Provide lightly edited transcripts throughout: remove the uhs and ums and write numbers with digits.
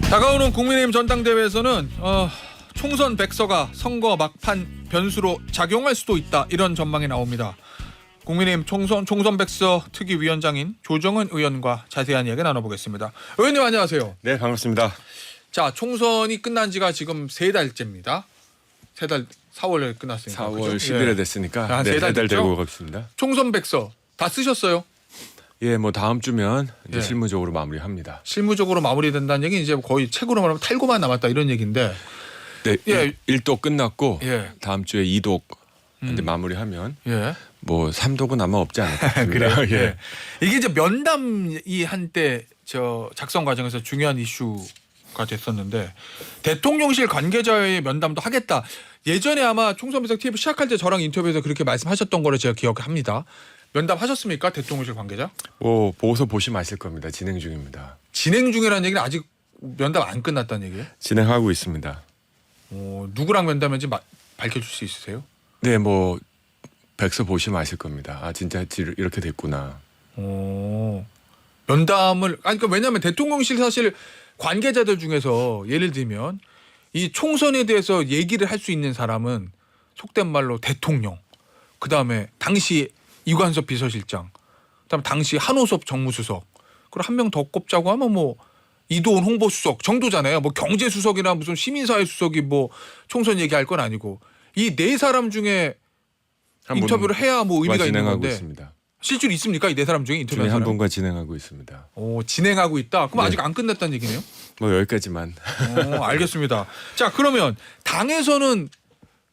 다가오는 국민의힘 전당대회에서는 총선 백서가 선거 막판 변수로 작용할 수도 있다, 이런 전망이 나옵니다. 국민의힘 총선 백서 특위위원장인 조정은 의원과 자세한 이야기 나눠보겠습니다. 의원님 안녕하세요. 네, 반갑습니다. 자, 총선이 끝난 지가 지금 3달째입니다. 3달, 4월에 끝났으니까. 4월 그죠? 10일에 예. 됐으니까 세 달 3달 됐죠? 되고 가겠습니다. 총선 백서 다 쓰셨어요? 예, 뭐 다음 주면 이제 예. 실무적으로 마무리합니다. 실무적으로 마무리된다는 얘기는 이제 거의 책으로 말하면 탈고만 남았다, 이런 얘기인데. 네, 예. 1독 끝났고 예. 다음 주에 2독 이제 마무리하면 예. 뭐 3독은 아마 없지 않을까 그래요? 싶습니다. 예. 예. 이게 이제 면담이 한때 저 작성 과정에서 중요한 이슈가 됐었는데, 대통령실 관계자의 면담도 하겠다. 예전에 아마 총선 배석 TV 시작할 때 저랑 인터뷰에서 그렇게 말씀하셨던 거를 제가 기억합니다. 면담하셨습니까? 대통령실 관계자? 뭐 보고서 보시면 아실 겁니다. 진행 중입니다. 진행 중이라는 얘기는 아직 면담 안 끝났다는 얘기예요? 진행하고 있습니다. 누구랑 면담했는지 밝혀줄 수 있으세요? 네, 뭐 백서 보시면 아실 겁니다. 아, 진짜 이렇게 됐구나. 면담을 그러니까 왜냐하면 대통령실 사실 관계자들 중에서 예를 들면 이 총선에 대해서 얘기를 할 수 있는 사람은 속된 말로 대통령, 그 다음에 당시 이관섭 비서실장, 그다음 당시 한호섭 정무수석, 그리고 한 명 더 꼽자고 하면 뭐 이도훈 홍보수석 정도잖아요. 뭐 경제수석이나 무슨 시민사회 수석이 뭐 총선 얘기할 건 아니고, 이 네 사람 중에 한 인터뷰를 해야 뭐 의미가 있는 진행하고 건데 있습니다. 실제로 있습니까? 이 네 사람 중에 중에 인터뷰한 한 사람? 분과 진행하고 있습니다. 진행하고 있다. 그럼 네. 아직 안 끝났다는 얘기네요. 뭐 여기까지만. 알겠습니다. 자, 그러면 당에서는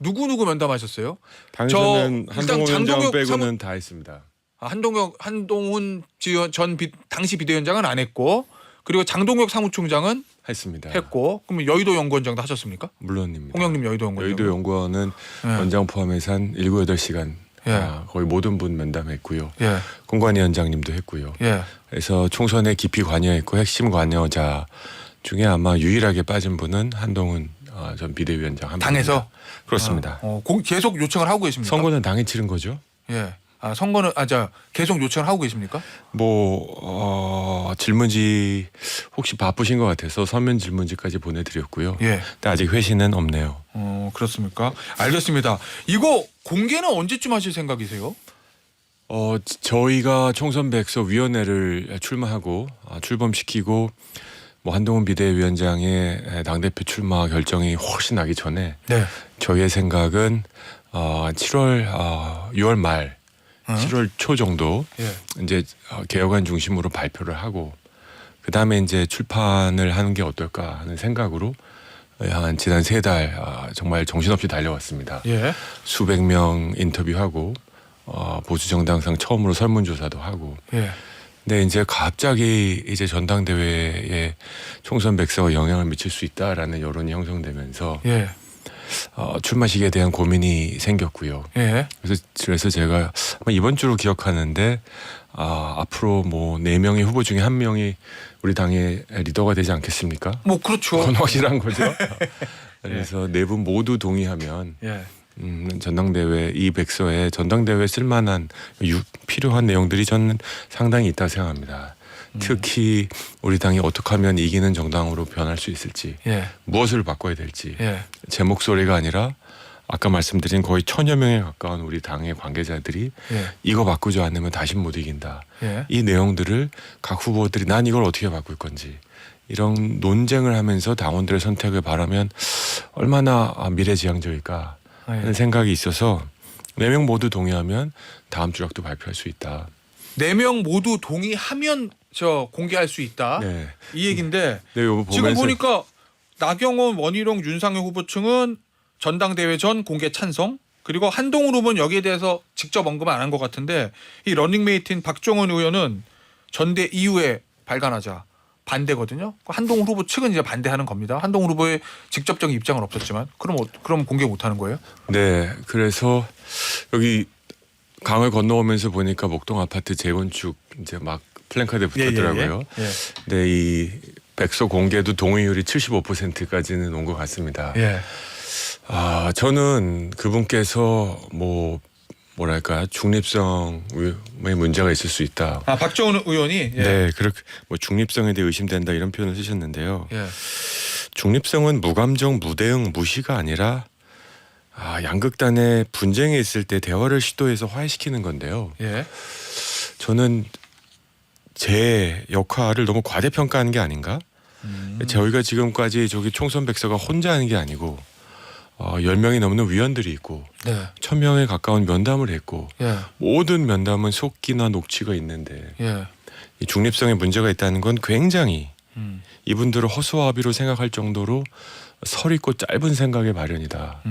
누구 면담하셨어요? 당에서는 일단 한동훈 위원장 장동혁 빼고는 다 했습니다. 한동훈 전 당시 비대위원장은 안 했고, 그리고 장동혁 사무총장은 했습니다. 했고, 그러면 여의도 연구원장도 하셨습니까? 물론입니다. 홍영림 여의도 연구원장. 여의도 연구원은 예. 원장 포함해서 한 7, 8시간 예. 거의 모든 분 면담했고요. 예. 공관위원장님도 했고요. 예. 그래서 총선에 깊이 관여했고 핵심 관여자 중에 아마 유일하게 빠진 분은 한동훈 전 비대위원장 한 당에서? 분입니다. 그렇습니다. 계속 요청을 하고 계십니까? 선거는 당이 치른 거죠. 예. 선거는 계속 요청을 하고 계십니까? 뭐 질문지 혹시 바쁘신 것 같아서 서면 질문지까지 보내드렸고요. 예. 근데 아직 회신은 없네요. 그렇습니까? 알겠습니다. 이거 공개는 언제쯤 하실 생각이세요? 저희가 총선 백서 위원회를 출마하고 출범시키고 뭐 한동훈 비대위원장의 당대표 출마 결정이 훨씬 나기 전에 네. 저희의 생각은 6월 말 7월 초 정도 예. 이제 개혁안 중심으로 발표를 하고 그 다음에 이제 출판을 하는 게 어떨까 하는 생각으로 한 지난 3달 정말 정신없이 달려왔습니다. 예. 수백 명 인터뷰하고 보수 정당상 처음으로 설문조사도 하고. 예. 근데 이제 갑자기 이제 전당대회에 총선 백서가 영향을 미칠 수 있다라는 여론이 형성되면서 예. 출마식에 대한 고민이 생겼고요. 예. 그래서 제가 이번 주로 기억하는데 앞으로 뭐 4명의 후보 중에 1명이 우리 당의 리더가 되지 않겠습니까? 뭐 그렇죠. 그건 확실한 거죠. 그래서 네 분 모두 동의하면 예. 전당대회 이 백서에 전당대회에 쓸만한 필요한 내용들이 저는 상당히 있다고 생각합니다. 특히 우리 당이 어떻게 하면 이기는 정당으로 변할 수 있을지, 예. 무엇을 바꿔야 될지, 예. 제 목소리가 아니라 아까 말씀드린 거의 1000여 명에 가까운 우리 당의 관계자들이 예. 이거 바꾸지 않으면 다시 못 이긴다. 예. 이 내용들을 각 후보들이 난 이걸 어떻게 바꿀 건지 이런 논쟁을 하면서 당원들의 선택을 바라면 얼마나 미래지향적일까 하는 생각이 있어서 4명 모두 동의하면 다음 주 약도 발표할 수 있다. 4명 모두 동의하면 공개할 수 있다. 네. 이 얘긴데 네, 요거 지금 보면서 보니까 나경원, 원희룡, 윤상현 후보층은 전당대회 전 공개 찬성, 그리고 한동훈 후보는 여기에 대해서 직접 언급은 안 한 것 같은데, 이 러닝메이트인 박종원 의원은 전대 이후에 발간하자 반대거든요. 한동훈 후보 측은 이제 반대하는 겁니다. 한동훈 후보의 직접적인 입장은 없었지만 그럼 공개 못하는 거예요? 네, 그래서 여기 강을 건너오면서 보니까 목동 아파트 재건축 이제 막 플랜카드 붙었더라고요. 예. 근데 이 백서 공개도 동의율이 75%까지는 온 것 같습니다. 예. 저는 그분께서 뭐 뭐랄까 중립성의 문제가 있을 수 있다. 아 박정훈 의원이 예. 네, 그렇게 뭐 중립성에 대해 의심된다 이런 표현을 쓰셨는데요. 예. 중립성은 무감정, 무대응, 무시가 아니라 양극단의 분쟁이 있을 때 대화를 시도해서 화해시키는 건데요. 예. 저는 제 역할을 너무 과대평가하는 게 아닌가? 저희가 지금까지 저기 총선 백서가 혼자 하는 게 아니고 10명이 넘는 위원들이 있고 네. 1000명에 가까운 면담을 했고 예. 모든 면담은 속기나 녹취가 있는데 예. 이 중립성에 문제가 있다는 건 굉장히 이분들을 허수아비로 생각할 정도로 서리고 짧은 생각의 마련이다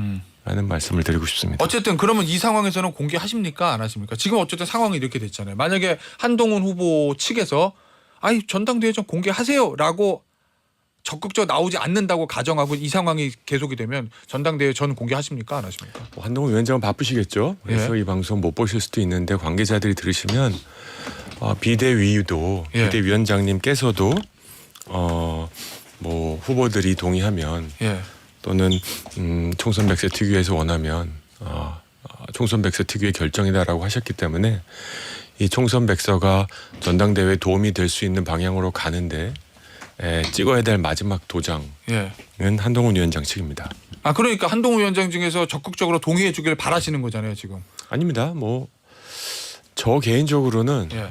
라는 말씀을 드리고 싶습니다. 어쨌든 그러면 이 상황에서는 공개하십니까 안 하십니까? 지금 어쨌든 상황이 이렇게 됐잖아요. 만약에 한동훈 후보 측에서 아이 전당대회 좀 공개하세요라고 적극적으로 나오지 않는다고 가정하고 이 상황이 계속이 되면 전당대회 전 공개하십니까 안 하십니까? 한동훈 위원장은 바쁘시겠죠. 그래서 예. 이 방송 못 보실 수도 있는데 관계자들이 들으시면 비대위도 예. 비대위원장님께서도 뭐 후보들이 동의하면 예. 또는 총선 백서 특위에서 원하면 총선 백서 특위의 결정이다라고 하셨기 때문에 이 총선 백서가 전당대회에 도움이 될 수 있는 방향으로 가는데 찍어야 될 마지막 도장은 예. 한동훈 위원장 측입니다. 아 그러니까 한동훈 위원장 중에서 적극적으로 동의해 주기를 바라시는 거잖아요 지금. 아닙니다. 뭐 저 개인적으로는 예.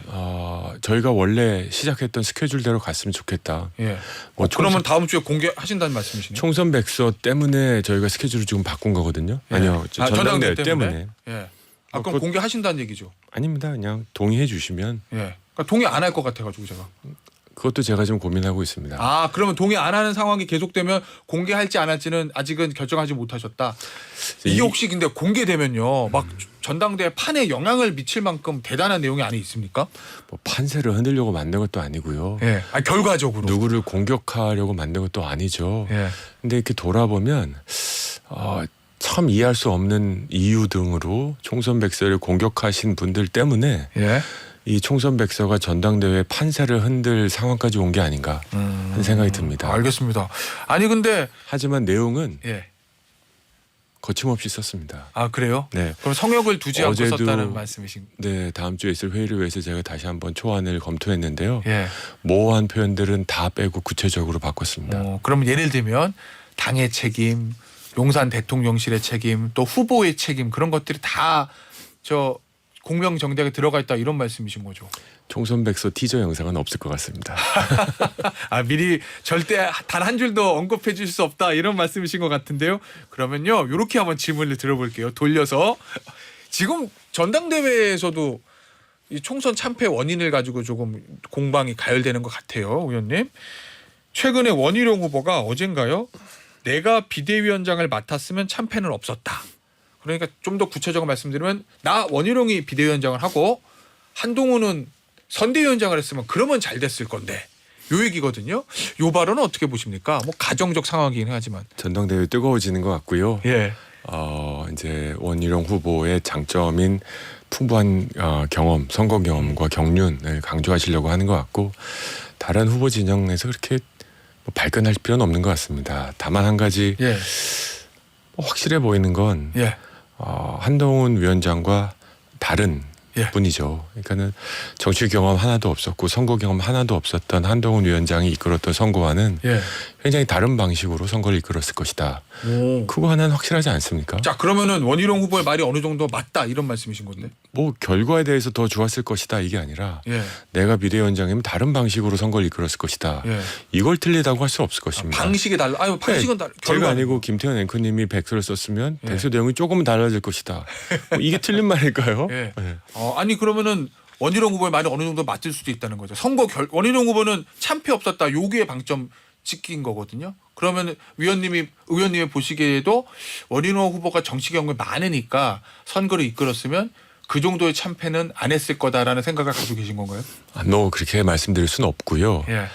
저희가 원래 시작했던 스케줄대로 갔으면 좋겠다. 예. 뭐 그러면 다음 주에 공개하신다는 말씀이시네요. 총선 백서 때문에 저희가 스케줄을 지금 바꾼 거거든요. 예. 아니요, 전당대회 때문에. 예. 아 그럼 공개하신다는 얘기죠. 아닙니다. 그냥 동의해 주시면. 예. 그러니까 동의 안 할 것 같아가지고 제가. 그것도 제가 지금 고민하고 있습니다. 아 그러면 동의 안 하는 상황이 계속되면 공개할지 안 할지는 아직은 결정하지 못하셨다. 이게 혹시 근데 공개되면요, 막 전당대회 판에 영향을 미칠 만큼 대단한 내용이 안에 있습니까? 뭐 판세를 흔들려고 만든 것도 아니고요. 예. 아 결과적으로. 누구를 공격하려고 만든 것도 아니죠. 예. 근데 이렇게 돌아보면 참 이해할 수 없는 이유 등으로 총선 백서를 공격하신 분들 때문에 예. 이 총선 백서가 전당대회 판세를 흔들 상황까지 온 게 아닌가 하는 생각이 듭니다. 알겠습니다. 아니 근데 하지만 내용은 예. 거침없이 썼습니다. 아 그래요? 네. 그럼 성역을 두지 않고 어제도- 썼다는 말씀이신? 네, 다음 주에 있을 회의를 위해서 제가 다시 한번 초안을 검토했는데요. 예. 모호한 표현들은 다 빼고 구체적으로 바꿨습니다. 그럼 예를 들면 당의 책임, 용산 대통령실의 책임, 또 후보의 책임 그런 것들이 다 저 공명정대하게 들어가 있다 이런 말씀이신 거죠? 총선 백서 티저 영상은 없을 것 같습니다. 아 미리 절대 단 한 줄도 언급해 주실 수 없다 이런 말씀이신 것 같은데요. 그러면요 이렇게 한번 질문을 들어볼게요. 돌려서 지금 전당대회에서도 이 총선 참패 원인을 가지고 조금 공방이 가열되는 것 같아요, 의원님. 최근에 원희룡 후보가 어젠가요? 내가 비대위원장을 맡았으면 참패는 없었다. 그러니까 좀 더 구체적으로 말씀드리면 나 원희룡이 비대위원장을 하고 한동훈은 선대위원장을 했으면 그러면 잘 됐을 건데 요 얘기거든요. 요 발언은 어떻게 보십니까? 뭐 가정적 상황이긴 하지만. 전당대회 뜨거워지는 것 같고요. 예. 이제 원희룡 후보의 장점인 풍부한 경험, 선거 경험과 경륜을 강조하시려고 하는 것 같고 다른 후보 진영에서 그렇게 뭐 발끈할 필요는 없는 것 같습니다. 다만 한 가지 예. 확실해 보이는 건 예. 한동훈 위원장과 다른 예. 분이죠. 그러니까는 정치 경험 하나도 없었고 선거 경험 하나도 없었던 한동훈 위원장이 이끌었던 선거와는 예. 굉장히 다른 방식으로 선거를 이끌었을 것이다. 오. 그거 하나는 확실하지 않습니까? 자 그러면은 원희룡 후보의 말이 어느 정도 맞다 이런 말씀이신 건데. 뭐 결과에 대해서 더 좋았을 것이다 이게 아니라 예. 내가 비대위원장이면 다른 방식으로 선거를 이끌었을 것이다. 예. 이걸 틀리다고 할 수 없을 것입니다. 방식이 달라. 아유 방식은 달라. 제가 아니고 김태현 앵커님이 백서를 썼으면 예. 백서 내용이 조금 달라질 것이다. 뭐 이게 틀린 말일까요? 예. 네. 아니 그러면은 원희룡 후보의 말이 어느 정도 맞을 수도 있다는 거죠. 원희룡 후보는 참패 없었다. 요기에 방점 찍힌 거거든요. 그러면 의원님이 보시기에도 원희룡 후보가 정치 경험이 많으니까 선거를 이끌었으면 그 정도의 참패는 안 했을 거다라는 생각을 가지고 계신 건가요? 뭐 그렇게 말씀드릴 수는 없고요. 예.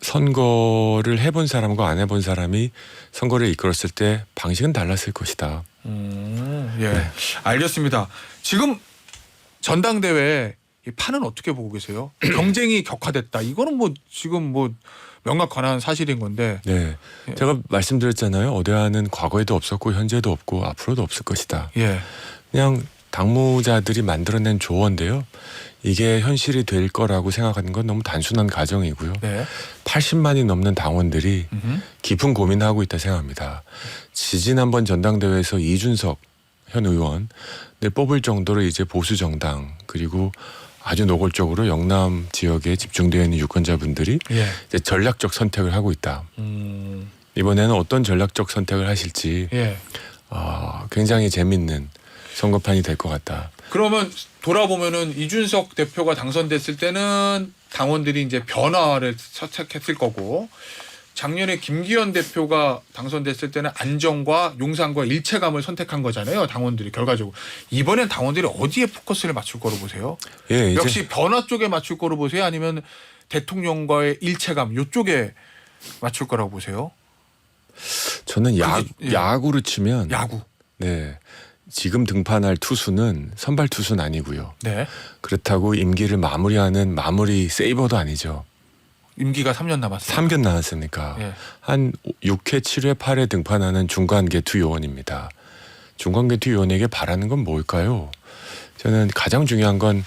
선거를 해본 사람과 안 해본 사람이 선거를 이끌었을 때 방식은 달랐을 것이다. 예. 네. 알겠습니다. 지금 전당대회 이 판은 어떻게 보고 계세요? 경쟁이 격화됐다. 이거는 뭐 지금 뭐 명확한 사실인 건데. 네, 예. 제가 말씀드렸잖아요. 어대안은 과거에도 없었고 현재도 없고 앞으로도 없을 것이다. 예. 그냥 당무자들이 만들어낸 조언인데요. 이게 현실이 될 거라고 생각하는 건 너무 단순한 가정이고요. 네. 80만이 넘는 당원들이 깊은 고민하고 있다 생각합니다. 지지난번 전당대회에서 이준석 현 의원을 뽑을 정도로 이제 보수 정당 그리고 아주 노골적으로 영남 지역에 집중되어 있는 유권자분들이 예. 이제 전략적 선택을 하고 있다. 이번에는 어떤 전략적 선택을 하실지 예. 굉장히 재밌는 선거판이 될 것 같다. 그러면 돌아보면은 이준석 대표가 당선됐을 때는 당원들이 이제 변화를 선택했을 거고 작년에 김기현 대표가 당선됐을 때는 안정과 용산과 일체감을 선택한 거잖아요. 당원들이 결과적으로. 이번엔 당원들이 어디에 포커스를 맞출 거로 보세요? 예, 이제 역시 변화 쪽에 맞출 거로 보세요? 아니면 대통령과의 일체감 이쪽에 맞출 거라고 보세요? 저는 예. 야구로 치면 야구. 네. 지금 등판할 투수는 선발 투수는 아니고요. 네. 그렇다고 임기를 마무리하는 마무리 세이버도 아니죠. 임기가 3년 남았어요. 3년 남았으니까 예. 한 6회, 7회, 8회 등판하는 중간계투 요원입니다. 중간계투 요원에게 바라는 건 뭘까요? 저는 가장 중요한 건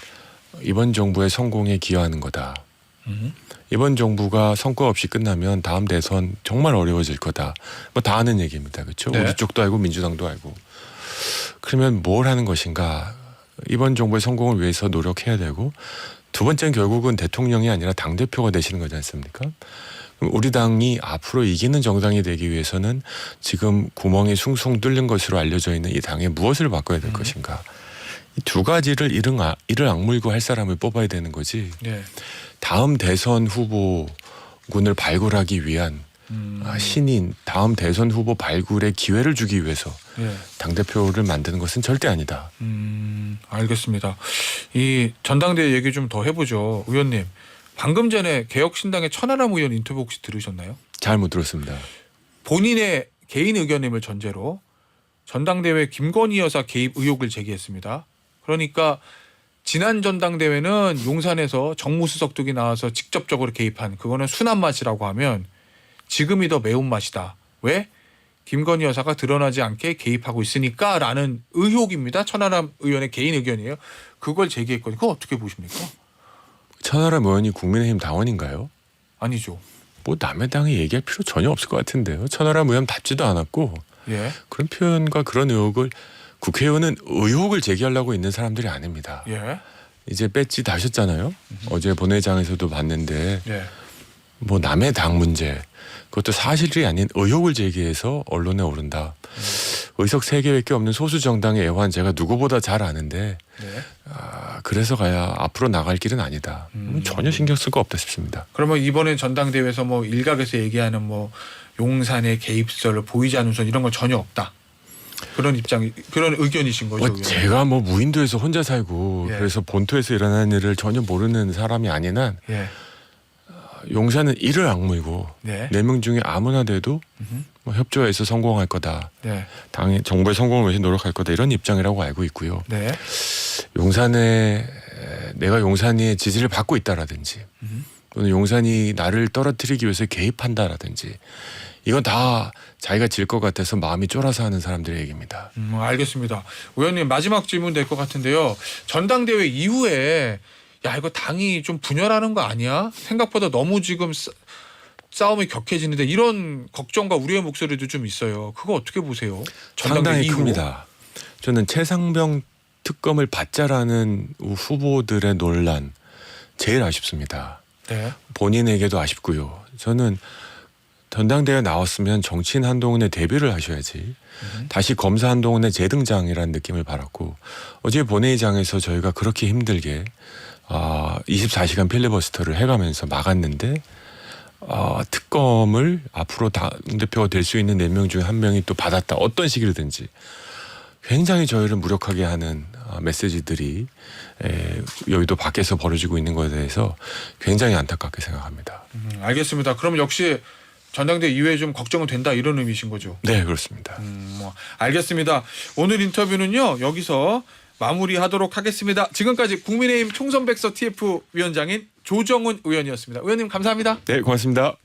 이번 정부의 성공에 기여하는 거다. 이번 정부가 성과 없이 끝나면 다음 대선 정말 어려워질 거다. 뭐 다 아는 얘기입니다. 그렇죠? 네. 우리 쪽도 알고 민주당도 알고. 그러면 뭘 하는 것인가? 이번 정부의 성공을 위해서 노력해야 되고 두 번째는 결국은 대통령이 아니라 당대표가 되시는 거지 않습니까? 그럼 우리 당이 앞으로 이기는 정당이 되기 위해서는 지금 구멍이 숭숭 뚫린 것으로 알려져 있는 이 당에 무엇을 바꿔야 될 것인가? 이 두 가지를 이를 악물고 할 사람을 뽑아야 되는 거지. 예. 다음 대선 후보군을 발굴하기 위한 신인 다음 대선 후보 발굴의 기회를 주기 위해서 예. 당대표를 만드는 것은 절대 아니다. 알겠습니다. 이 전당대회 얘기 좀 더 해보죠. 의원님. 방금 전에 개혁신당의 천하람 의원 인터뷰 혹시 들으셨나요? 잘 못 들었습니다. 본인의 개인 의견임을 전제로 전당대회 김건희 여사 개입 의혹을 제기했습니다. 그러니까 지난 전당대회는 용산에서 정무수석들이 나와서 직접적으로 개입한 그거는 순한 맛이라고 하면 지금이 더 매운맛이다. 왜? 김건희 여사가 드러나지 않게 개입하고 있으니까 라는 의혹입니다. 천하람 의원의 개인 의견이에요. 그걸 제기했거든요. 그거 어떻게 보십니까? 천하람 의원이 국민의힘 당원인가요? 아니죠. 뭐 남의 당에 얘기할 필요 전혀 없을 것 같은데요. 천하람 의원 답지도 않았고 예. 그런 표현과 그런 의혹을 국회의원은 의혹을 제기하려고 있는 사람들이 아닙니다. 예. 이제 배지 다셨잖아요. 어제 본회의장에서도 봤는데 예. 뭐 남의 당 문제 그것도 사실이 아닌 의혹을 제기해서 언론에 오른다. 의석 3개밖에 없는 소수 정당의 애환 제가 누구보다 잘 아는데 네. 그래서 가야 앞으로 나갈 길은 아니다. 전혀 신경 쓸 거 없다 싶습니다. 그러면 이번에 전당대회에서 뭐 일각에서 얘기하는 뭐 용산의 개입설, 보이지 않는 선 이런 건 전혀 없다. 그런 입장, 그런 의견이신 거죠? 의원님? 제가 뭐 무인도에서 혼자 살고 예. 그래서 본토에서 일어나는 일을 전혀 모르는 사람이 아닌 한 예. 용산은 이를 악물고 네. 4명 중에 아무나 돼도 뭐 협조해서 성공할 거다. 네. 당의 정부의 성공을 위해서 노력할 거다. 이런 입장이라고 알고 있고요. 네. 용산에 내가 용산이 지지를 받고 있다라든지 또는 용산이 나를 떨어뜨리기 위해서 개입한다라든지 이건 다 자기가 질 것 같아서 마음이 쫄아서 하는 사람들의 얘기입니다. 알겠습니다. 의원님 마지막 질문 될 것 같은데요. 전당대회 이후에 야 이거 당이 좀 분열하는 거 아니야? 생각보다 너무 지금 싸움이 격해지는데 이런 걱정과 우려의 목소리도 좀 있어요. 그거 어떻게 보세요? 상당히 이후? 큽니다. 저는 최상병 특검을 받자라는 후보들의 논란 제일 아쉽습니다. 네. 본인에게도 아쉽고요. 저는 전당대회 나왔으면 정치인 한동훈의 데뷔를 하셔야지 다시 검사 한동훈의 재등장이라는 느낌을 받았고 어제 본회의장에서 저희가 그렇게 힘들게 24시간 필리버스터를 해가면서 막았는데 특검을 앞으로 당대표가 될 수 있는 4명 중에 1명이 또 받았다. 어떤 식이든지 굉장히 저희를 무력하게 하는 메시지들이 여의도 밖에서 벌어지고 있는 것에 대해서 굉장히 안타깝게 생각합니다. 알겠습니다. 그럼 역시 전당대회 이후에 좀 걱정은 된다 이런 의미신 거죠? 네, 그렇습니다. 알겠습니다. 오늘 인터뷰는요 여기서 마무리하도록 하겠습니다. 지금까지 국민의힘 총선백서 TF 위원장인 조정훈 의원이었습니다. 의원님 감사합니다. 네, 고맙습니다.